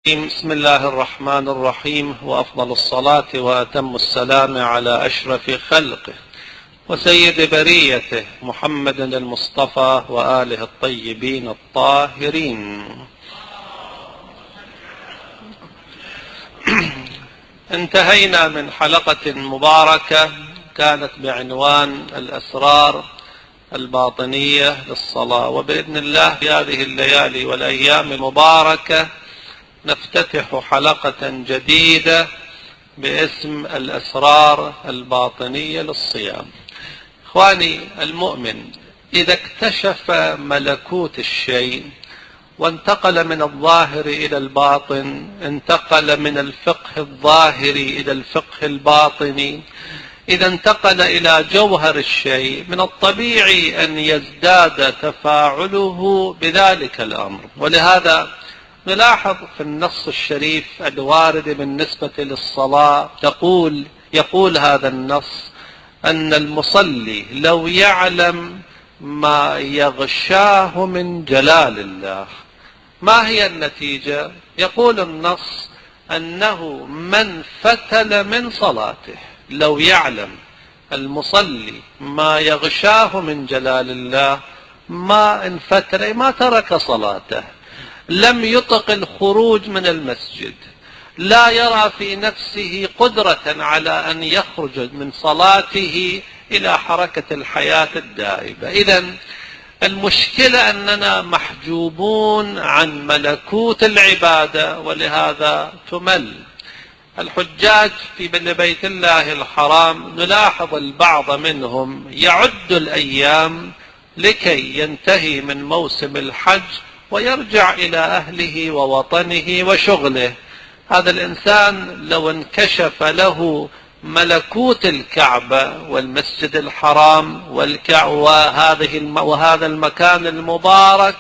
بسم الله الرحمن الرحيم، وأفضل الصلاة وأتم السلام على أشرف خلقه وسيد بريته محمد المصطفى وآله الطيبين الطاهرين. انتهينا من حلقة مباركة كانت بعنوان الأسرار الباطنية للصلاة، وبإذن الله في هذه الليالي والأيام المباركة نفتتح حلقة جديدة باسم الأسرار الباطنية للصيام. إخواني المؤمن إذا اكتشف ملكوت الشيء وانتقل من الظاهر إلى الباطن، انتقل من الفقه الظاهري إلى الفقه الباطني، إذا انتقل إلى جوهر الشيء من الطبيعي أن يزداد تفاعله بذلك الأمر. ولهذا نلاحظ في النص الشريف الوارد بالنسبة للصلاة يقول هذا النص أن المصلي لو يعلم ما يغشاه من جلال الله. ما هي النتيجة؟ يقول النص أنه من فتل من صلاته. لو يعلم المصلي ما يغشاه من جلال الله ما انفتل، ما ترك صلاته، لم يطق الخروج من المسجد، لا يرى في نفسه قدرة على أن يخرج من صلاته إلى حركة الحياة الدائبة. إذن المشكلة أننا محجوبون عن ملكوت العبادة، ولهذا تمل. الحجاج في بيت الله الحرام نلاحظ البعض منهم يعد الأيام لكي ينتهي من موسم الحج ويرجع إلى أهله ووطنه وشغله. هذا الإنسان لو انكشف له ملكوت الكعبة والمسجد الحرام وهذا المكان المبارك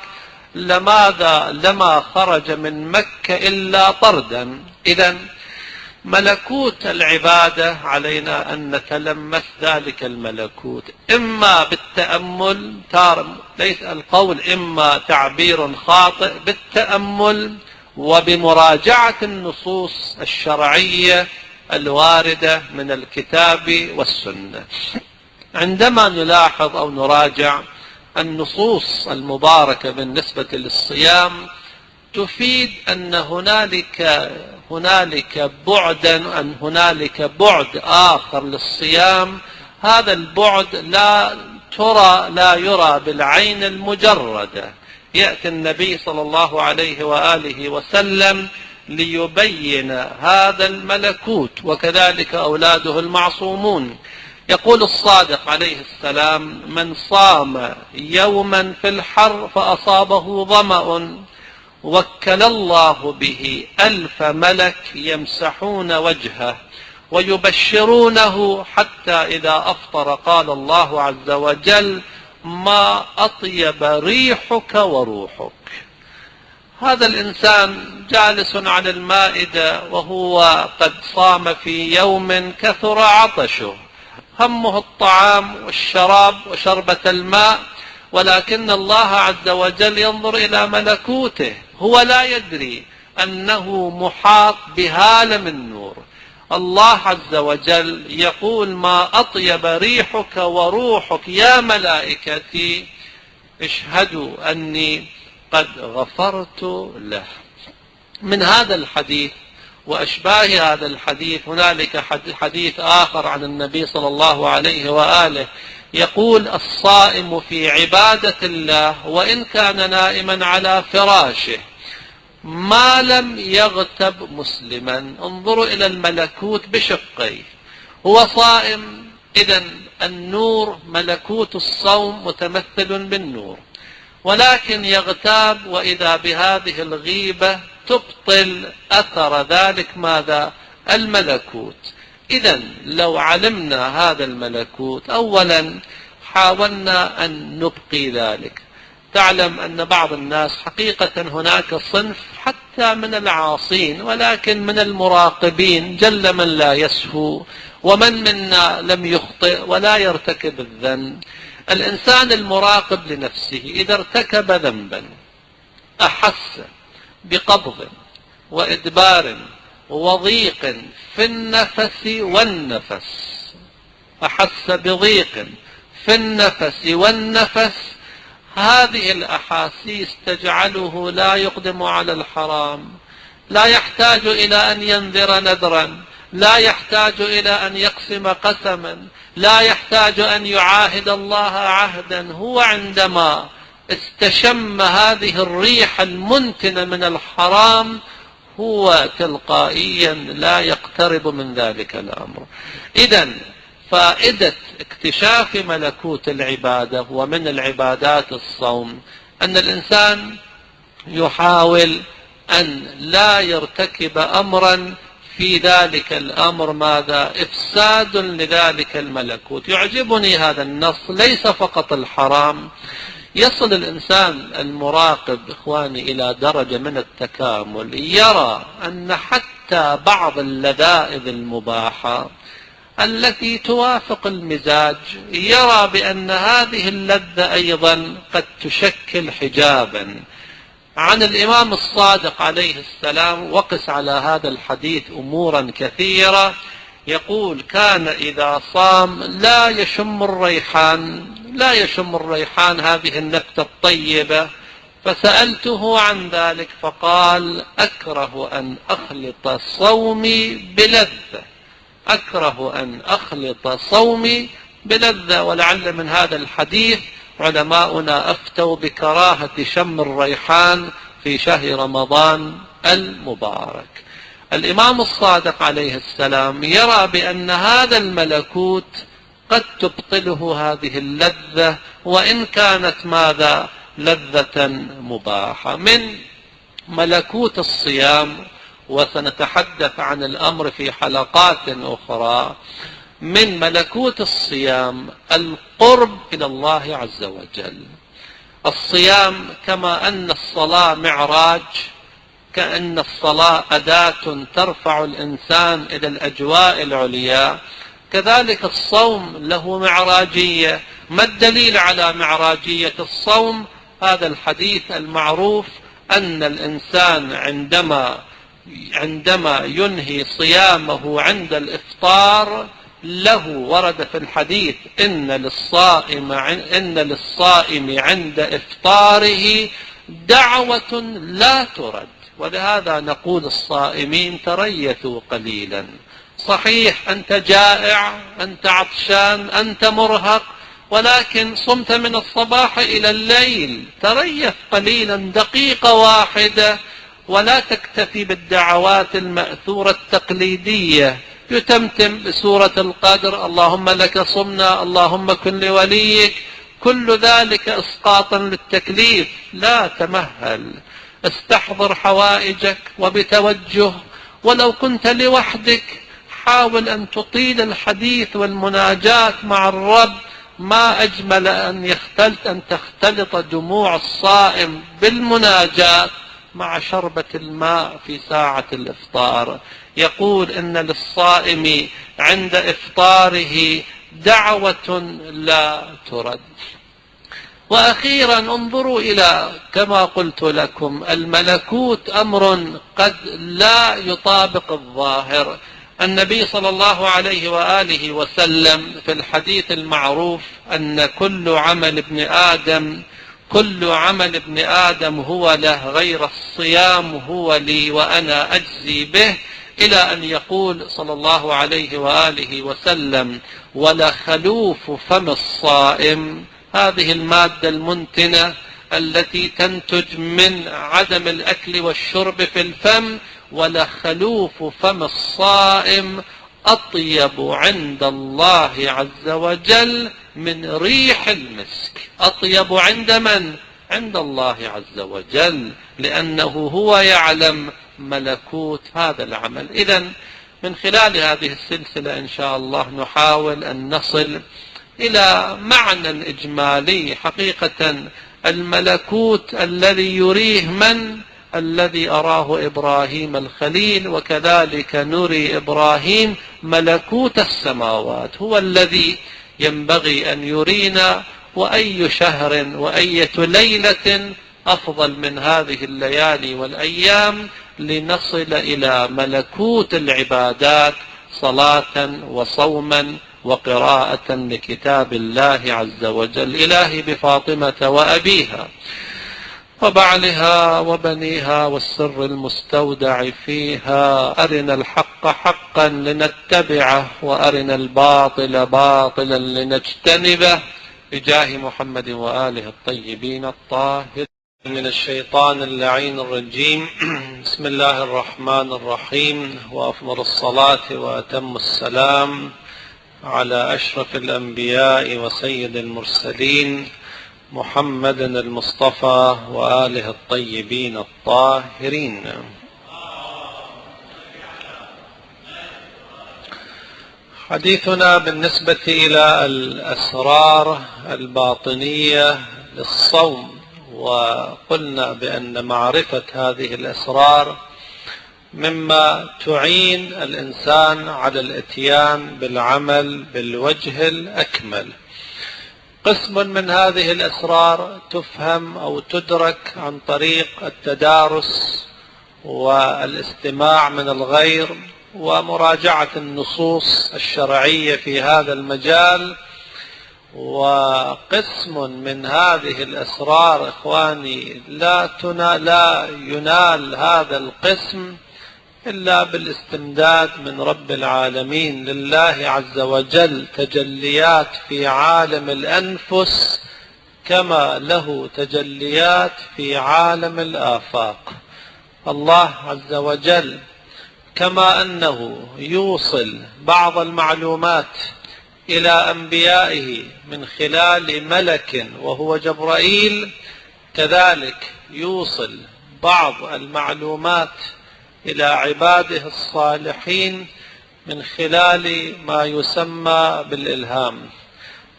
لما خرج من مكة إلا طردا. إذن ملكوت العبادة علينا أن نتلمس ذلك الملكوت إما بالتأمل، ليس القول إما تعبير خاطئ، بالتأمل وبمراجعة النصوص الشرعية الواردة من الكتاب والسنة. عندما نلاحظ أو نراجع النصوص المباركة بالنسبة للصيام تفيد أن هنالك بعد آخر للصيام. هذا البعد لا يرى بالعين المجردة. يأتي النبي صلى الله عليه وآله وسلم ليبين هذا الملكوت، وكذلك أولاده المعصومون. يقول الصادق عليه السلام: من صام يوما في الحر فأصابه ظمأ وكل الله به 1000 ملك يمسحون وجهه ويبشرونه حتى إذا أفطر قال الله عز وجل: ما أطيب ريحك وروحك. هذا الإنسان جالس على المائدة وهو قد صام في يوم كثر عطشه، همه الطعام والشراب وشربة الماء، ولكن الله عز وجل ينظر إلى ملكوته. هو لا يدري أنه محاط بهالة من نور. الله عز وجل يقول: ما أطيب ريحك وروحك يا ملائكتي اشهدوا أني قد غفرت له. من هذا الحديث وأشباه هذا الحديث هنالك حديث آخر عن النبي صلى الله عليه وآله يقول: الصائم في عبادة الله وإن كان نائما على فراشه ما لم يغتب مسلما. انظروا إلى الملكوت بشقيه. هو صائم، إذن النور ملكوت الصوم متمثل بالنور، ولكن يغتاب، وإذا بهذه الغيبة تبطل أثر ذلك ماذا؟ الملكوت. إذن لو علمنا هذا الملكوت أولا حاولنا أن نبقي ذلك. تعلم أن بعض الناس حقيقة هناك صنف حتى من العاصين ولكن من المراقبين، جل من لا يسهو ومن منا لم يخطئ ولا يرتكب الذنب. الإنسان المراقب لنفسه إذا ارتكب ذنبا أحس بقبض وإدبار وضيق في النفس والنفس، أحس بضيق في النفس والنفس، هذه الأحاسيس تجعله لا يقدم على الحرام، لا يحتاج إلى أن ينذر نذرا، لا يحتاج إلى أن يقسم قسما، لا يحتاج أن يعاهد الله عهدا. هو عندما استشم هذه الريح المنتنة من الحرام هو تلقائيا لا يقترب من ذلك الأمر. إذن فائدة اكتشاف ملكوت العبادة ومن العبادات الصوم، أن الإنسان يحاول أن لا يرتكب أمرا في ذلك الأمر ماذا؟ إفساد لذلك الملكوت. يعجبني هذا النص، ليس فقط الحرام، يصل الإنسان المراقب إخواني إلى درجة من التكامل، يرى أن حتى بعض اللذائذ المباحة التي توافق المزاج يرى بأن هذه اللذة أيضا قد تشكل حجابا عن الإمام الصادق عليه السلام. وقس على هذا الحديث أمورا كثيرة. يقول: كان إذا صام لا يشم الريحان، لا يشم الريحان هذه النبتة الطيبة، فسألته عن ذلك فقال: أكره أن أخلط صومي بلذة، أكره أن أخلط صومي بلذة. ولعل من هذا الحديث علماؤنا أفتوا بكراهة شم الريحان في شهر رمضان المبارك. الإمام الصادق عليه السلام يرى بأن هذا الملكوت قد تبطله هذه اللذة، وإن كانت ماذا؟ لذة مباحة. من ملكوت الصيام، وسنتحدث عن الأمر في حلقات أخرى، من ملكوت الصيام القرب إلى الله عز وجل. الصيام كما أن الصلاة معراج، كأن الصلاة أداة ترفع الإنسان إلى الأجواء العليا، كذلك الصوم له معراجية. ما الدليل على معراجية الصوم؟ هذا الحديث المعروف أن الإنسان عندما ينهي صيامه عند الإفطار له، ورد في الحديث: إن للصائم عند إفطاره دعوة لا ترد. ولهذا نقول الصائمين تريثوا قليلا. صحيح أنت جائع، أنت عطشان، أنت مرهق، ولكن صمت من الصباح إلى الليل، تريث قليلا دقيقة واحدة، ولا تكتفي بالدعوات المأثورة التقليدية. يتمتم بسورة القدر: اللهم لك صمنا، اللهم كن لوليك، كل ذلك إسقاطا للتكليف. لا تمهل، استحضر حوائجك وبتوجه، ولو كنت لوحدك حاول أن تطيل الحديث والمناجاة مع الرب. ما أجمل أن تختلط دموع الصائم بالمناجاة مع شربة الماء في ساعة الإفطار. يقول: إن للصائم عند إفطاره دعوة لا ترد. وأخيرا انظروا إلى، كما قلت لكم، الملكوت أمر قد لا يطابق الظاهر. النبي صلى الله عليه وآله وسلم في الحديث المعروف أن كل عمل ابن آدم هو له، غير الصيام هو لي وأنا أجزي به، إلى أن يقول صلى الله عليه وآله وسلم: ولخلوف فم الصائم، هذه المادة المنتنة التي تنتج من عدم الأكل والشرب في الفم، ولخلوف فم الصائم أطيب عند الله عز وجل من ريح المسك. أطيب عند من؟ عند الله عز وجل، لأنه هو يعلم ملكوت هذا العمل. إذن من خلال هذه السلسلة إن شاء الله نحاول أن نصل إلى معنى إجمالي. حقيقة الملكوت الذي يريه من؟ الذي أراه إبراهيم الخليل، وكذلك نري إبراهيم ملكوت السماوات، هو الذي ينبغي أن يرينا. وأي شهر وأية ليلة أفضل من هذه الليالي والأيام لنصل إلى ملكوت العبادات صلاة وصوما وقراءة لكتاب الله عز وجل. إلهي بفاطمة وأبيها وبعلها وبنيها والسر المستودع فيها، أرنا الحق حقا لنتبعه وأرنا الباطل باطلا لنجتنبه، بجاه محمد وآله الطيبين الطاهرين. من الشيطان اللعين الرجيم. بسم الله الرحمن الرحيم، وأفضل الصلاة وأتم السلام على أشرف الأنبياء وسيد المرسلين محمد المصطفى وآله الطيبين الطاهرين. حديثنا بالنسبة إلى الأسرار الباطنية للصوم، وقلنا بأن معرفة هذه الأسرار مما تعين الإنسان على الإتيان بالعمل بالوجه الأكمل. قسم من هذه الأسرار تفهم أو تدرك عن طريق التدارس والاستماع من الغير ومراجعة النصوص الشرعية في هذا المجال، وقسم من هذه الأسرار إخواني لا ينال هذا القسم إلا بالاستمداد من رب العالمين. لله عز وجل تجليات في عالم الأنفس كما له تجليات في عالم الآفاق. الله عز وجل كما أنه يوصل بعض المعلومات إلى أنبيائه من خلال ملك وهو جبرائيل، كذلك يوصل بعض المعلومات إلى عباده الصالحين من خلال ما يسمى بالإلهام،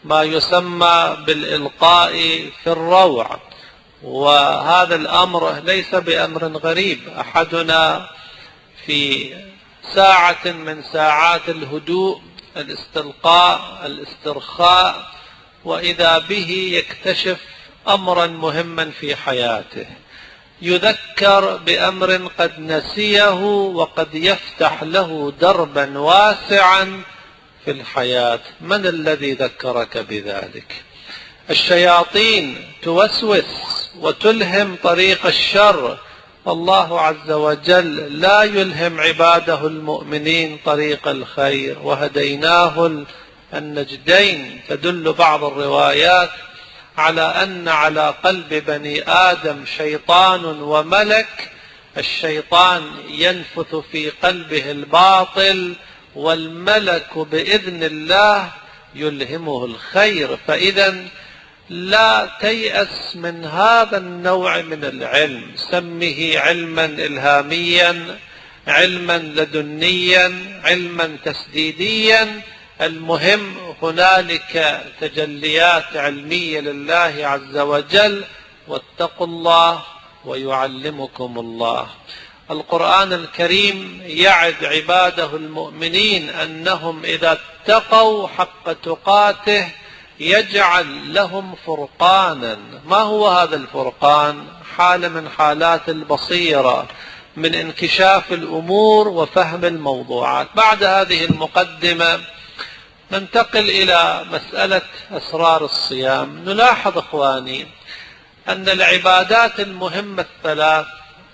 ما يسمى بالإلقاء في الروع. وهذا الأمر ليس بأمر غريب. أحدنا في ساعة من ساعات الهدوء، الاستلقاء، الاسترخاء، وإذا به يكتشف أمرا مهما في حياته، يذكر بأمر قد نسيه وقد يفتح له دربا واسعا في الحياة. من الذي ذكرك بذلك؟ الشياطين توسوس وتلهم طريق الشر. الله عز وجل لا يلهم عباده المؤمنين طريق الخير، وهديناه النجدين. تدل بعض الروايات على أن على قلب بني آدم شيطان وملك. الشيطان ينفث في قلبه الباطل، والملك بإذن الله يلهمه الخير. فإذا لا تيأس من هذا النوع من العلم، سمه علما إلهاميا، علما لدنيا، علما تسديديا. المهم هنالك تجليات علمية لله عز وجل. واتقوا الله ويعلمكم الله. القرآن الكريم يعد عباده المؤمنين أنهم إذا اتقوا حق تقاته يجعل لهم فرقانا. ما هو هذا الفرقان؟ حالة من حالات البصيرة، من انكشاف الأمور وفهم الموضوعات. بعد هذه المقدمة ننتقل إلى مسألة أسرار الصيام. نلاحظ إخواني أن العبادات المهمة الثلاث،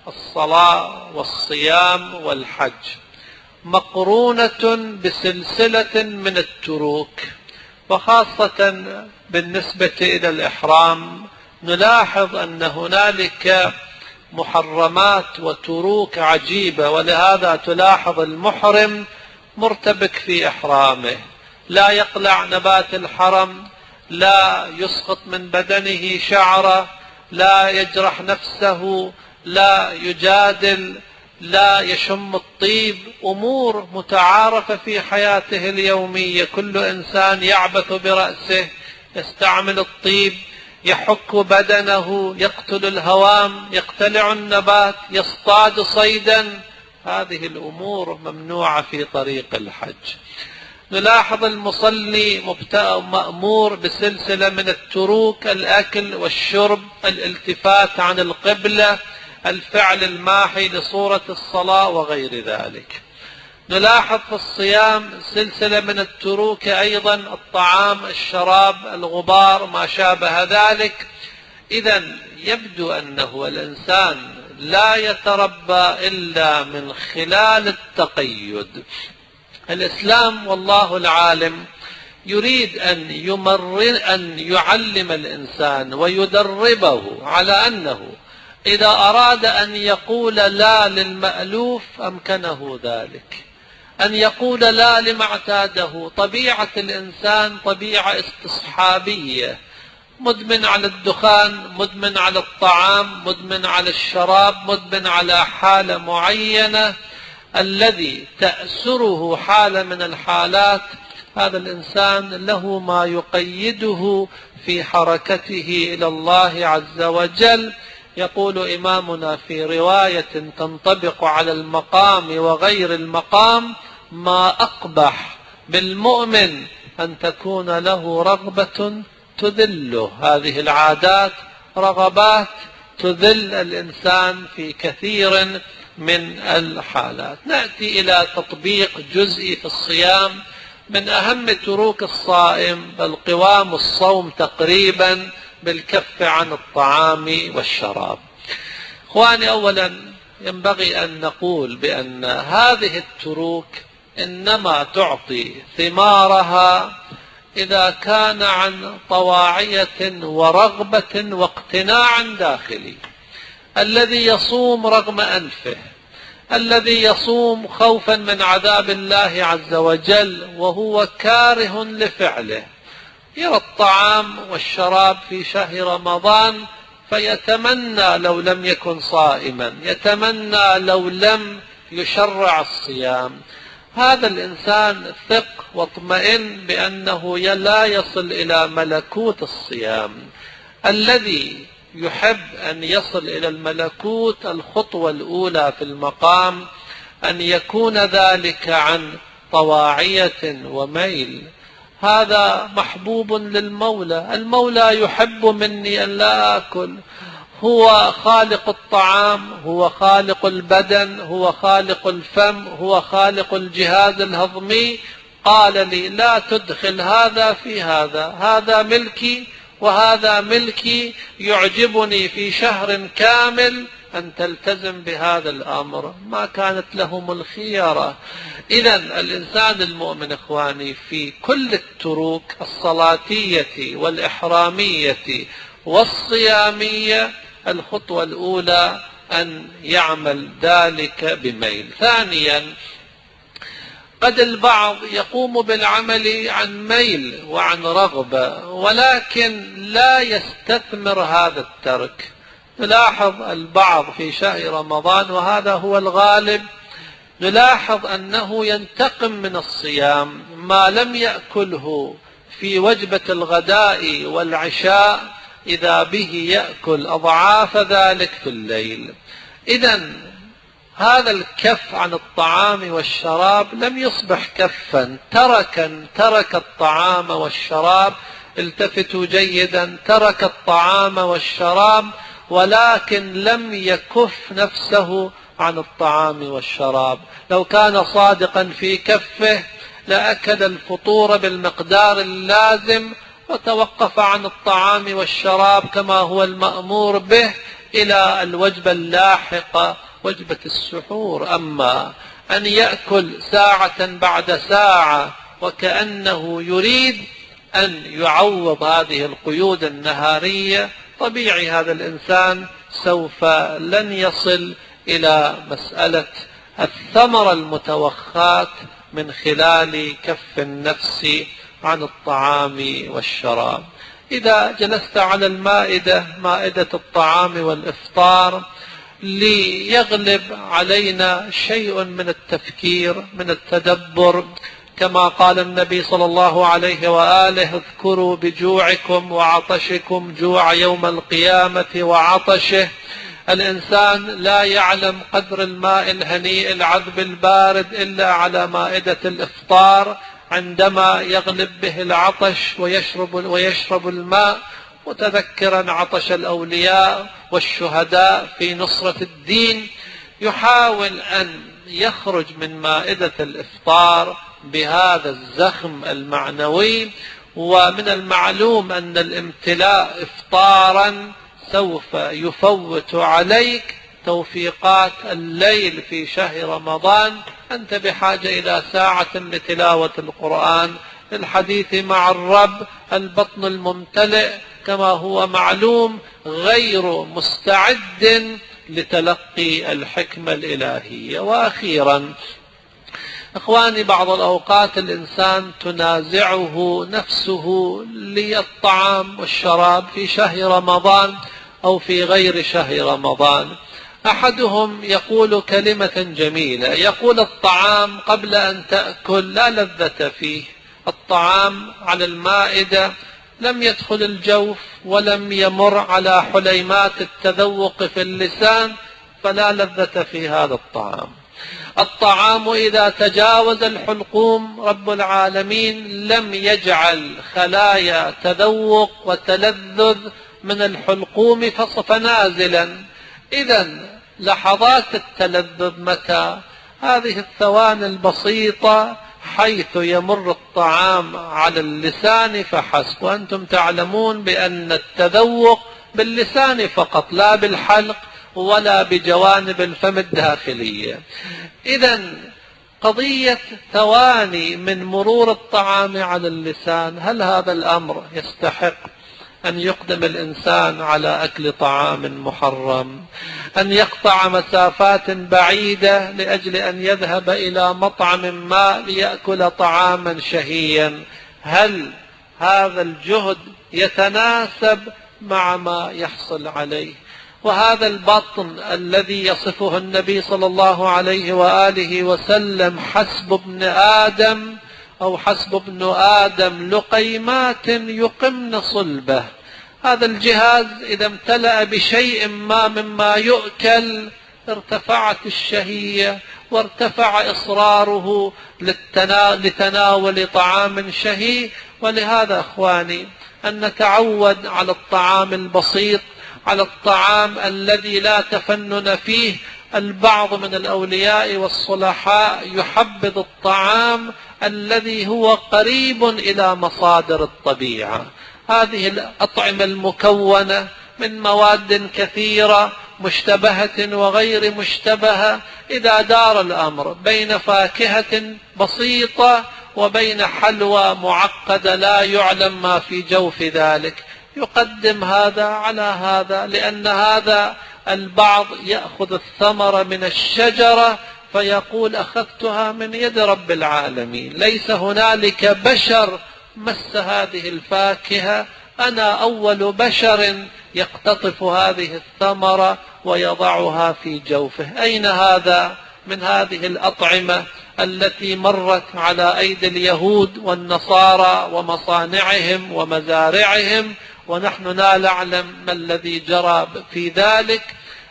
الصلاة والصيام والحج، مقرونة بسلسلة من التروك، وخاصة بالنسبة إلى الإحرام نلاحظ أن هنالك محرمات وتروك عجيبة. ولهذا تلاحظ المحرم مرتبك في إحرامه، لا يقلع نبات الحرم، لا يسقط من بدنه شعره، لا يجرح نفسه، لا يجادل، لا يشم الطيب. أمور متعارفة في حياته اليومية. كل إنسان يعبث برأسه، يستعمل الطيب، يحك بدنه، يقتل الهوام، يقتلع النبات، يصطاد صيدا. هذه الأمور ممنوعة في طريق الحج. نلاحظ المصلي مأمور بسلسلة من التروك، الأكل والشرب، الالتفات عن القبلة، الفعل الماحي لصورة الصلاة وغير ذلك. نلاحظ في الصيام سلسلة من التروك أيضا: الطعام، الشراب، الغبار، ما شابه ذلك. إذا يبدو أنه الإنسان لا يتربى إلا من خلال التقيد. الإسلام والله العالم يريد أن يعلم الإنسان ويدربه على أنه إذا أراد أن يقول لا للمألوف أمكنه ذلك، أن يقول لا لما اعتاده. طبيعة الإنسان طبيعة استصحابية، مدمن على الدخان، مدمن على الطعام، مدمن على الشراب، مدمن على حالة معينة. الذي تأسره حالة من الحالات، هذا الإنسان له ما يقيده في حركته إلى الله عز وجل. يقول إمامنا في رواية تنطبق على المقام وغير المقام: ما أقبح بالمؤمن أن تكون له رغبة تذله. هذه العادات رغبات تذل الإنسان في كثير من الحالات. نأتي إلى تطبيق جزئي في الصيام. من أهم تروك الصائم القوام الصوم تقريبا بالكف عن الطعام والشراب. إخواني، أولا ينبغي أن نقول بأن هذه التروك إنما تعطي ثمارها إذا كان عن طواعية ورغبة واقتناع داخلي. الذي يصوم رغم أنفه، الذي يصوم خوفا من عذاب الله عز وجل وهو كاره لفعله، يرى الطعام والشراب في شهر رمضان فيتمنى لو لم يكن صائما، يتمنى لو لم يشرع الصيام. هذا الإنسان ثق واطمئن بأنه لا يصل إلى ملكوت الصيام. الذي يحب أن يصل إلى الملكوت، الخطوة الأولى في المقام أن يكون ذلك عن طواعية وميل. هذا محبوب للمولى. المولى يحب مني أن لا آكل. هو خالق الطعام، هو خالق البدن، هو خالق الفم، هو خالق الجهاز الهضمي. قال لي: لا تدخل هذا في هذا، هذا ملكي وهذا ملكي. يعجبني في شهر كامل أن تلتزم بهذا الأمر. ما كانت لهم الخيارة. إذا الإنسان المؤمن إخواني في كل التروك الصلاتية والإحرامية والصيامية، الخطوة الأولى أن يعمل ذلك بميل. ثانيا، قد البعض يقوم بالعمل عن ميل وعن رغبة ولكن لا يستثمر هذا الترك. نلاحظ البعض في شهر رمضان، وهذا هو الغالب، نلاحظ أنه ينتقم من الصيام ما لم يأكله في وجبة الغداء والعشاء، إذا به يأكل أضعاف ذلك في الليل. إذن هذا الكف عن الطعام والشراب لم يصبح كفا، ترك الطعام والشراب. التفتوا جيدا، ترك الطعام والشراب ولكن لم يكف نفسه عن الطعام والشراب. لو كان صادقا في كفه لأكل الفطور بالمقدار اللازم وتوقف عن الطعام والشراب كما هو المأمور به إلى الوجبة اللاحقة، وجبة السحور. أما أن يأكل ساعة بعد ساعة وكأنه يريد أن يعوض هذه القيود النهارية، طبيعي هذا الإنسان سوف لن يصل إلى مسألة الثمرة المتوخاة من خلال كف النفس عن الطعام والشراب. إذا جلست على المائدة، مائدة الطعام والإفطار، ليغلب علينا شيء من التفكير، من التدبر، كما قال النبي صلى الله عليه وآله: اذكروا بجوعكم وعطشكم جوع يوم القيامة وعطشه. الإنسان لا يعلم قدر الماء الهنيء العذب البارد إلا على مائدة الإفطار، عندما يغلب به العطش ويشرب الماء متذكرا عطش الأولياء والشهداء في نصرة الدين، يحاول أن يخرج من مائدة الإفطار بهذا الزخم المعنوي. ومن المعلوم أن الامتلاء إفطارا سوف يفوت عليك توفيقات الليل في شهر رمضان. أنت بحاجة إلى ساعة لتلاوة القرآن، للحديث مع الرب. البطن الممتلئ كما هو معلوم غير مستعد لتلقي الحكمة الإلهية. وأخيرا إخواني، بعض الأوقات الإنسان تنازعه نفسه للطعام والشراب في شهر رمضان أو في غير شهر رمضان. أحدهم يقول كلمة جميلة، يقول: الطعام قبل أن تأكل لا لذة فيه. الطعام على المائدة لم يدخل الجوف ولم يمر على حليمات التذوق في اللسان، فلا لذة في هذا الطعام. الطعام إذا تجاوز الحلقوم رب العالمين لم يجعل خلايا تذوق وتلذذ من الحلقوم فنازلا. إذن لحظات التلذذ متى؟ هذه الثواني البسيطة حيث يمر الطعام على اللسان فحسب. وأنتم تعلمون بأن التذوق باللسان فقط، لا بالحلق ولا بجوانب الفم الداخلية. إذن قضية ثواني من مرور الطعام على اللسان، هل هذا الأمر يستحق أن يقدم الإنسان على أكل طعام محرم، أن يقطع مسافات بعيدة لأجل أن يذهب إلى مطعم ما ليأكل طعاما شهيا؟ هل هذا الجهد يتناسب مع ما يحصل عليه؟ وهذا البطن الذي يصفه النبي صلى الله عليه وآله وسلم: حسب ابن آدم أو حسب ابن آدم لقيمات يقمن صلبه. هذا الجهاز إذا امتلأ بشيء ما مما يؤكل ارتفعت الشهية وارتفع إصراره لتناول طعام شهي. ولهذا أخواني أن نتعود على الطعام البسيط، على الطعام الذي لا تفنن فيه. البعض من الأولياء والصلحاء يحبذ الطعام الذي هو قريب إلى مصادر الطبيعة. هذه الأطعمة المكونة من مواد كثيرة مشتبهة وغير مشتبهة، إذا دار الأمر بين فاكهة بسيطة وبين حلوى معقدة لا يعلم ما في جوف ذلك، يقدم هذا على هذا، لأن هذا البعض يأخذ الثمرة من الشجرة فيقول: أخذتها من يد رب العالمين، ليس هنالك بشر مس هذه الفاكهة، أنا أول بشر يقتطف هذه الثمرة ويضعها في جوفه. أين هذا من هذه الأطعمة التي مرت على أيدي اليهود والنصارى ومصانعهم ومزارعهم، ونحن لا نعلم ما الذي جرى في ذلك؟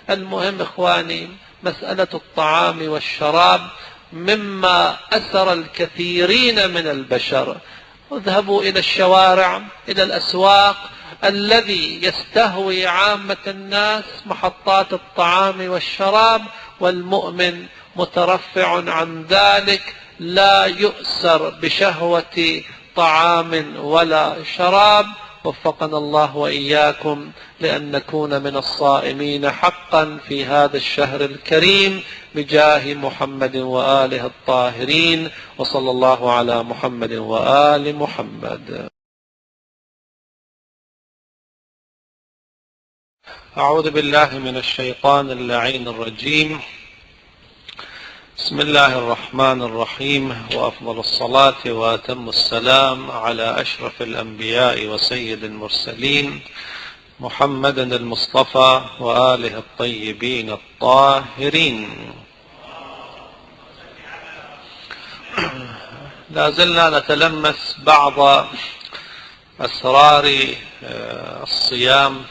المهم إخواني، مسألة الطعام والشراب مما أسر الكثيرين من البشر. اذهبوا إلى الشوارع، إلى الأسواق، الذي يستهوي عامة الناس محطات الطعام والشراب، والمؤمن مترفع عن ذلك، لا يؤسر بشهوة طعام ولا شراب. وفقنا الله وإياكم لأن نكون من الصائمين حقا في هذا الشهر الكريم بجاه محمد وآله الطاهرين، وصلى الله على محمد وآل محمد. أعوذ بالله من الشيطان اللعين الرجيم. بسم الله الرحمن الرحيم، وأفضل الصلاة وأتم السلام على أشرف الأنبياء وسيد المرسلين محمد المصطفى وآله الطيبين الطاهرين. لا زلنا نتلمس بعض أسرار الصيام،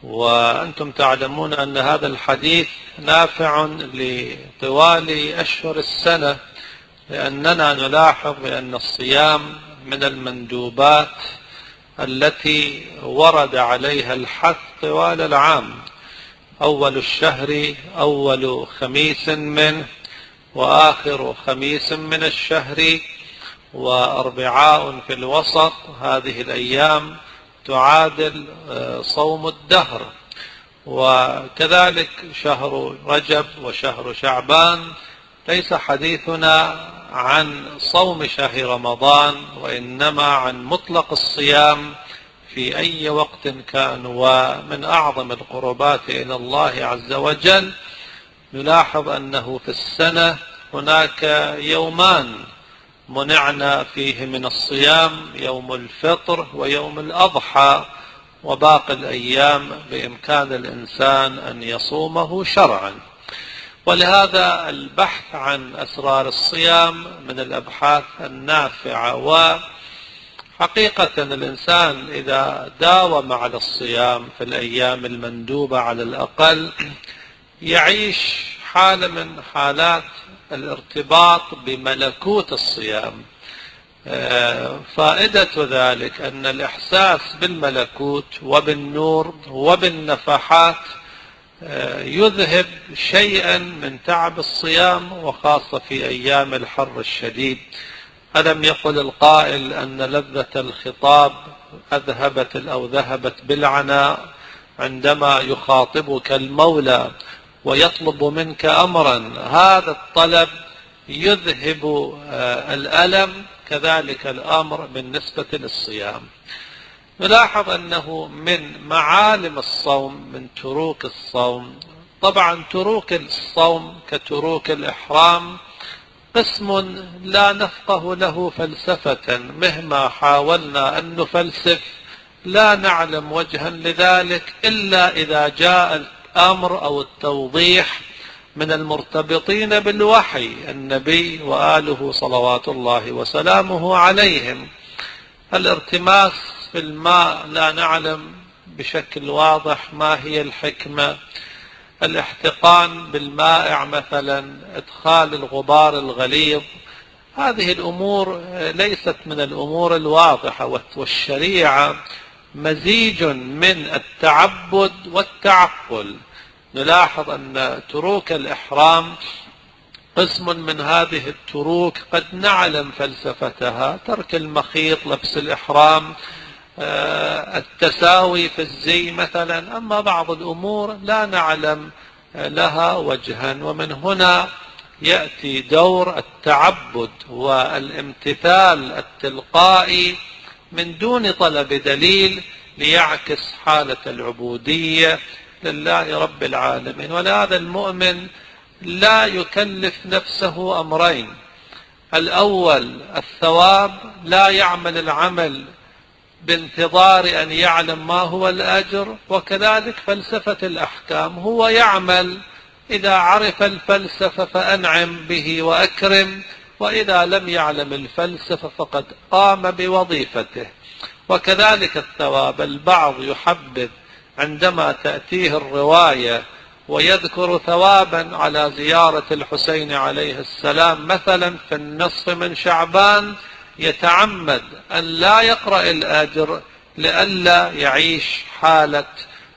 وأنتم تعلمون أن هذا الحديث نافع لطوال أشهر السنة، لأننا نلاحظ بأن الصيام من المندوبات التي ورد عليها الحث طوال العام: أول الشهر أول خميس منه، وآخر خميس من الشهر، وأربعاء في الوسط. هذه الأيام تعادل صوم الدهر. وكذلك شهر رجب وشهر شعبان. ليس حديثنا عن صوم شهر رمضان، وإنما عن مطلق الصيام في أي وقت كان. ومن أعظم القربات إلى الله عز وجل نلاحظ أنه في السنة هناك يومان منعنا فيه من الصيام: يوم الفطر ويوم الأضحى، وباقي الأيام بإمكان الإنسان أن يصومه شرعا. ولهذا البحث عن أسرار الصيام من الأبحاث النافعة. وحقيقة الإنسان إذا داوم على الصيام في الأيام المندوبة على الأقل يعيش حالة من حالات الارتباط بملكوت الصيام. فائدة ذلك أن الإحساس بالملكوت وبالنور وبالنفحات يذهب شيئا من تعب الصيام، وخاصة في أيام الحر الشديد. ألم يقل القائل أن لذة الخطاب ذهبت بالعناء عندما يخاطبك المولى ويطلب منك أمرا، هذا الطلب يذهب الألم. كذلك الأمر بالنسبة للصيام. نلاحظ أنه من معالم الصوم، من تروك الصوم، طبعا تروك الصوم كتروك الإحرام قسم لا نفقه له فلسفة. مهما حاولنا أن نفلسف لا نعلم وجها لذلك إلا إذا جاء الأمر أو التوضيح من المرتبطين بالوحي، النبي وآله صلوات الله وسلامه عليهم. الارتماس في الماء لا نعلم بشكل واضح ما هي الحكمة. الاحتقان بالمائع مثلا، إدخال الغبار الغليظ، هذه الأمور ليست من الأمور الواضحة. والشريعة مزيج من التعبد والتعقل. نلاحظ أن تروك الإحرام قسم من هذه التروك قد نعلم فلسفتها: ترك المخيط، لبس الإحرام، التساوي في الزي مثلا. أما بعض الأمور لا نعلم لها وجها. ومن هنا يأتي دور التعبد والامتثال التلقائي من دون طلب دليل، ليعكس حالة العبودية لله رب العالمين. ولهذا المؤمن لا يكلف نفسه أمرين: الأول الثواب، لا يعمل العمل بانتظار أن يعلم ما هو الأجر. وكذلك فلسفة الأحكام، هو يعمل إذا عرف الفلسفة فأنعم به وأكرم، وإذا لم يعلم الفلسفة فقد قام بوظيفته. وكذلك الثواب، البعض يحبذ عندما تأتيه الرواية ويذكر ثوابا على زيارة الحسين عليه السلام مثلا في النصف من شعبان، يتعمد أن لا يقرأ الأجر لئلا يعيش حالة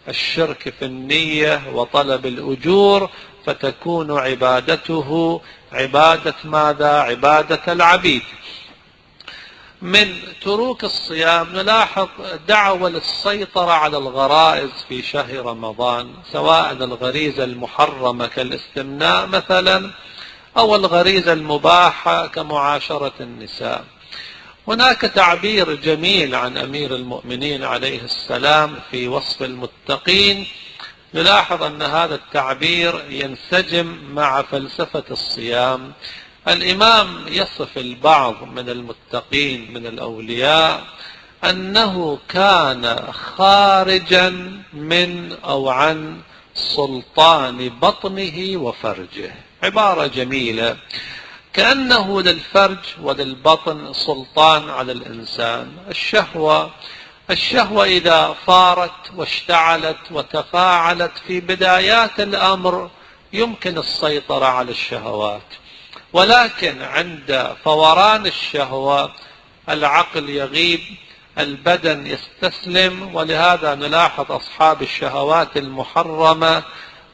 الشرك في النية وطلب الأجور، فتكون عبادته عبادة ماذا؟ عبادة العبيد. من تروك الصيام نلاحظ دعوة للسيطرة على الغرائز في شهر رمضان، سواء الغريزة المحرمة كالاستمناء مثلا، أو الغريزة المباحة كمعاشرة النساء. هناك تعبير جميل عن أمير المؤمنين عليه السلام في وصف المتقين. نلاحظ أن هذا التعبير ينسجم مع فلسفة الصيام. الإمام يصف البعض من المتقين من الأولياء أنه كان خارجا من أو عن سلطان بطنه وفرجه. عبارة جميلة، كأنه للفرج وللبطن سلطان على الإنسان. الشهوة إذا فارت واشتعلت وتفاعلت في بدايات الأمر يمكن السيطرة على الشهوات، ولكن عند فوران الشهوة العقل يغيب، البدن يستسلم. ولهذا نلاحظ أصحاب الشهوات المحرمة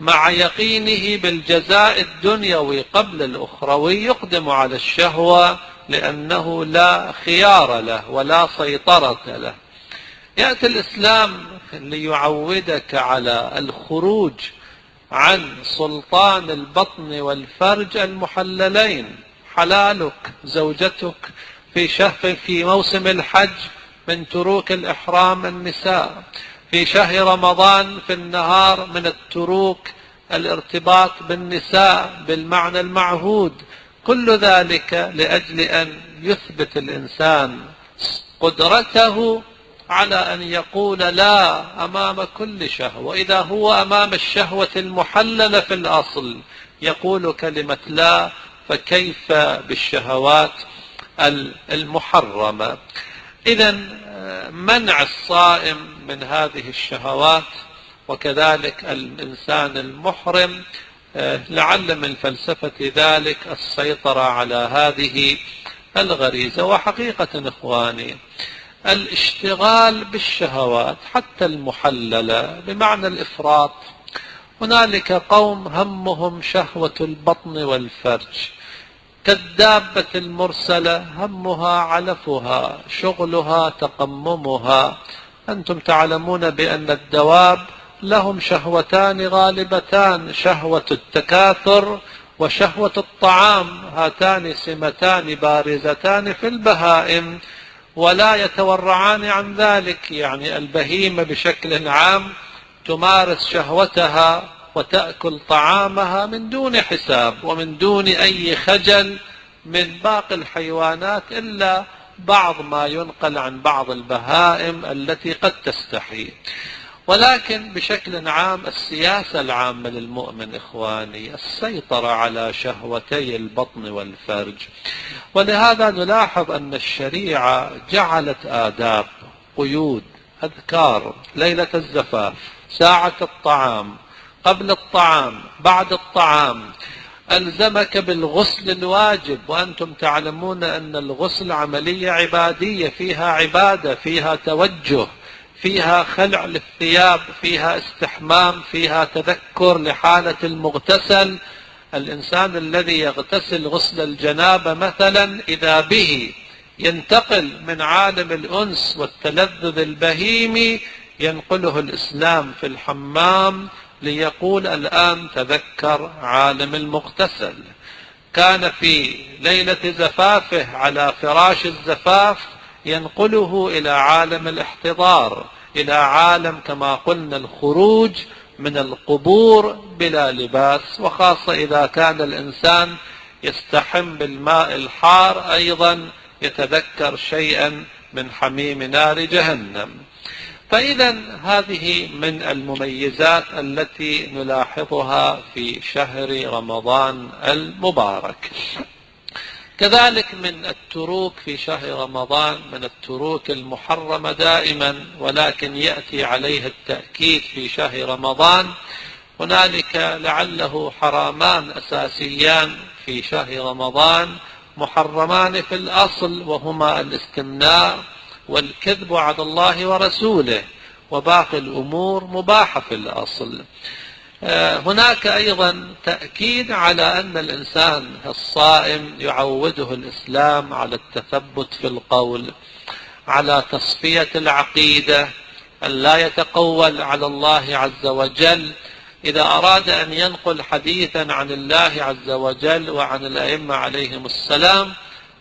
مع يقينه بالجزاء الدنيوي قبل الأخروي يقدم على الشهوة لأنه لا خيار له ولا سيطرة له. يأتي الإسلام ليعودك على الخروج عن سلطان البطن والفرج المحللين. حلالك زوجتك في موسم الحج من تروك الإحرام النساء، في شهر رمضان في النهار من التروك الارتباط بالنساء بالمعنى المعهود. كل ذلك لأجل أن يثبت الإنسان قدرته على أن يقول لا أمام كل شهوة. إذا هو أمام الشهوة المحللة في الأصل يقول كلمة لا، فكيف بالشهوات المحرمة؟ إذن منع الصائم من هذه الشهوات وكذلك الإنسان المحرم لعل من فلسفة ذلك السيطرة على هذه الغريزة. وحقيقة إخواني الاشتغال بالشهوات حتى المحللة بمعنى الإفراط، هنالك قوم همهم شهوة البطن والفرج كالدابة المرسلة همها علفها شغلها تقممها. أنتم تعلمون بأن الدواب لهم شهوتان غالبتان، شهوة التكاثر وشهوة الطعام، هاتان سمتان بارزتان في البهائم ولا يتورعان عن ذلك. يعني البهيمة بشكل عام تمارس شهوتها وتأكل طعامها من دون حساب ومن دون أي خجل من باقي الحيوانات إلا بعض ما ينقل عن بعض البهائم التي قد تستحي. ولكن بشكل عام السياسة العامة للمؤمن إخواني السيطرة على شهوتي البطن والفرج. ولهذا نلاحظ أن الشريعة جعلت آداب، قيود، أذكار، ليلة الزفاف، ساعة الطعام، قبل الطعام، بعد الطعام، ألزمك بالغسل الواجب. وأنتم تعلمون أن الغسل عملية عبادية فيها عبادة، فيها توجه، فيها خلع للثياب، فيها استحمام، فيها تذكر لحالة المغتسل. الإنسان الذي يغتسل غسل الجنابة مثلا إذا به ينتقل من عالم الأنس والتلذذ البهيمي ينقله الإسلام في الحمام ليقول الآن تذكر عالم المغتسل. كان في ليلة زفافه على فراش الزفاف ينقله إلى عالم الاحتضار، إلى عالم كما قلنا الخروج من القبور بلا لباس. وخاصة إذا كان الإنسان يستحم بالماء الحار أيضا يتذكر شيئا من حميم نار جهنم. فإذا هذه من المميزات التي نلاحظها في شهر رمضان المبارك. كذلك من التروك في شهر رمضان من التروك المحرمة دائما، ولكن يأتي عليها التأكيد في شهر رمضان. هنالك لعله حرامان أساسيان في شهر رمضان محرمان في الأصل، وهما الاستمناء والكذب على الله ورسوله، وباقي الأمور مباحة في الأصل. هناك أيضا تأكيد على أن الإنسان الصائم يعوده الإسلام على التثبت في القول، على تصفية العقيدة، أن لا يتقول على الله عز وجل. إذا أراد أن ينقل حديثا عن الله عز وجل وعن الأئمة عليهم السلام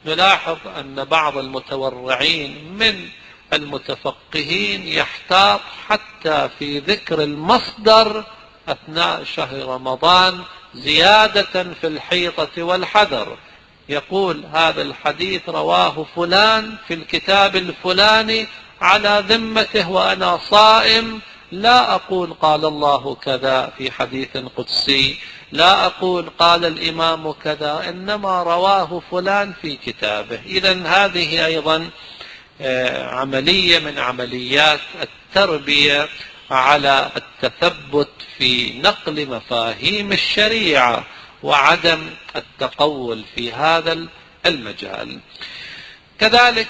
نلاحظ أن بعض المتورعين من المتفقهين يحتاط حتى في ذكر المصدر أثناء شهر رمضان زيادة في الحيطة والحذر. يقول هذا الحديث رواه فلان في الكتاب الفلاني على ذمته وأنا صائم، لا أقول قال الله كذا في حديث قدسي، لا أقول قال الإمام كذا، إنما رواه فلان في كتابه. إذن هذه أيضا عملية من عمليات التربية على التثبت في نقل مفاهيم الشريعة وعدم التقول في هذا المجال. كذلك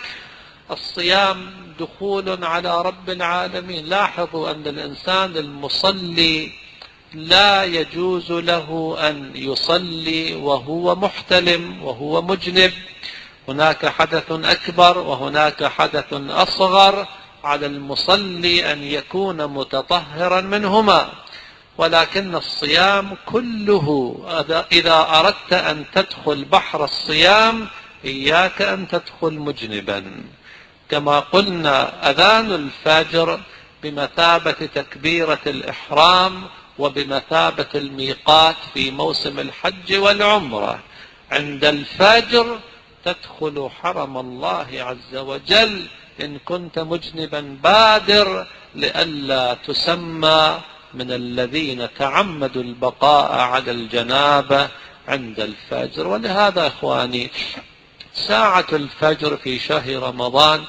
الصيام دخول على رب العالمين. لاحظوا أن الإنسان المصلي لا يجوز له أن يصلي وهو محتلم وهو مجنب. هناك حدث أكبر وهناك حدث أصغر، على المصلي أن يكون متطهرا منهما. ولكن الصيام كله إذا أردت أن تدخل بحر الصيام إياك أن تدخل مجنبا. كما قلنا أذان الفجر بمثابة تكبيرة الإحرام وبمثابة الميقات في موسم الحج والعمرة. عند الفجر تدخل حرم الله عز وجل إن كنت مجنبا بادر، لئلا تسمى من الذين تعمدوا البقاء على الجنابة عند الفجر. ولهذا إخواني ساعة الفجر في شهر رمضان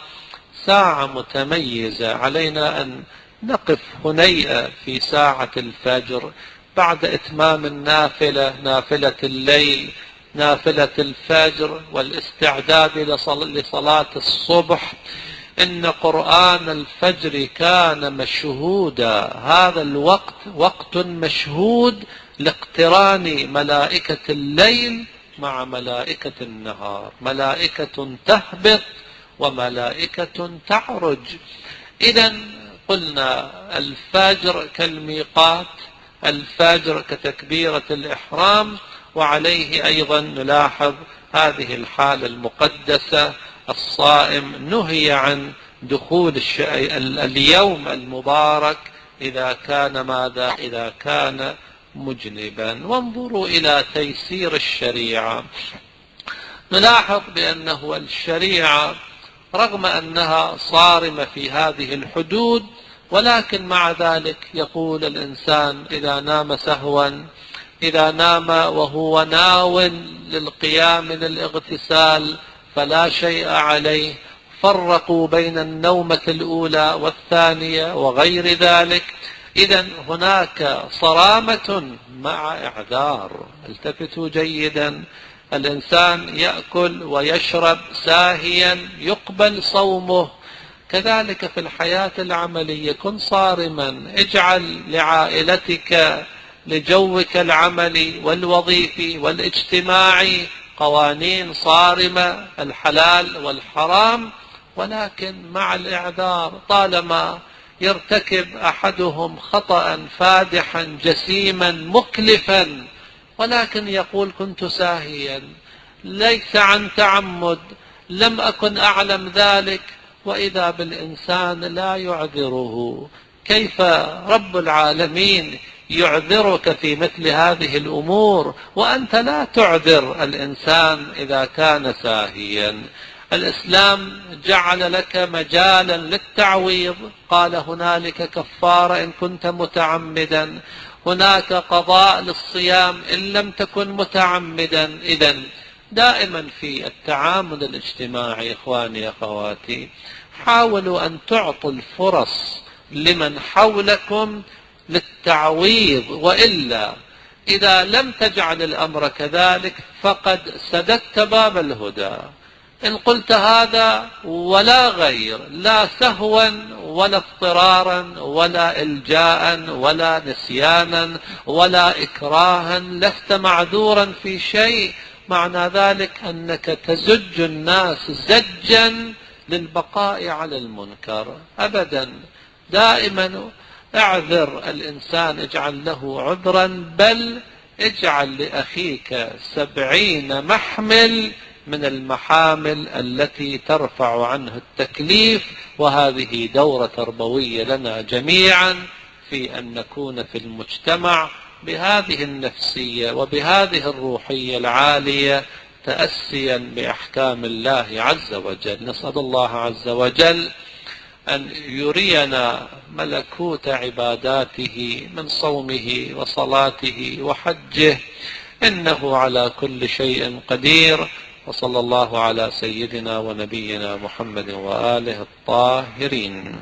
ساعة متميزة، علينا أن نقف هنيئة في ساعة الفجر بعد إتمام النافلة، نافلة الليل، نافلة الفجر، والاستعداد لصلاة الصبح. إن قرآن الفجر كان مشهودا، هذا الوقت وقت مشهود لاقتران ملائكة الليل مع ملائكة النهار، ملائكة تهبط وملائكة تعرج. إذا قلنا الفجر كالميقات، الفجر كتكبيرة الإحرام. وعليه أيضا نلاحظ هذه الحالة المقدسة، الصائم نهي عن دخول اليوم المبارك إذا كان ماذا؟ إذا كان مجنبا. وانظروا إلى تيسير الشريعة، نلاحظ بأنه الشريعة رغم أنها صارمة في هذه الحدود، ولكن مع ذلك يقول الإنسان إذا نام سهوا، إذا نام وهو ناو للقيام للاغتسال فلا شيء عليه. فرقوا بين النومة الأولى والثانية وغير ذلك. إذن هناك صرامة مع إعذار. التفتوا جيدا، الإنسان يأكل ويشرب ساهيا يقبل صومه. كذلك في الحياة العملية كن صارما، اجعل لعائلتك لجوك العملي والوظيفي والاجتماعي قوانين صارمة، الحلال والحرام، ولكن مع الإعذار. طالما يرتكب أحدهم خطأ فادحا جسيما مكلفا ولكن يقول كنت ساهيا، ليس عن تعمد، لم أكن أعلم ذلك، وإذا بالإنسان لا يعذره، كيف رب العالمين يعذرك في مثل هذه الأمور وأنت لا تعذر الإنسان إذا كان ساهيا؟ الإسلام جعل لك مجالا للتعويض، قال هنالك كفارة إن كنت متعمدا، هناك قضاء للصيام إن لم تكن متعمدا. إذن دائما في التعامل الاجتماعي إخواني أخواتي حاولوا أن تعطوا الفرص لمن حولكم للتعويض، وإلا إذا لم تجعل الأمر كذلك فقد سددت باب الهدى. إن قلت هذا ولا غير، لا سهوا ولا اضطرارا ولا إلجاء ولا نسيانا ولا إكراها، لست معذورا في شيء. معنى ذلك أنك تزج الناس زجا للبقاء على المنكر. أبدا، دائما اعذر الإنسان، اجعل له عذرا، بل اجعل لأخيك 70 محمل من المحامل التي ترفع عنه التكليف. وهذه دورة تربوية لنا جميعا في أن نكون في المجتمع بهذه النفسية وبهذه الروحية العالية، تأسيا بأحكام الله عز وجل. نسأل الله عز وجل أن يرينا ملكوت عباداته من صومه وصلاته وحجه، إنه على كل شيء قدير. وصلى الله على سيدنا ونبينا محمد وآله الطاهرين.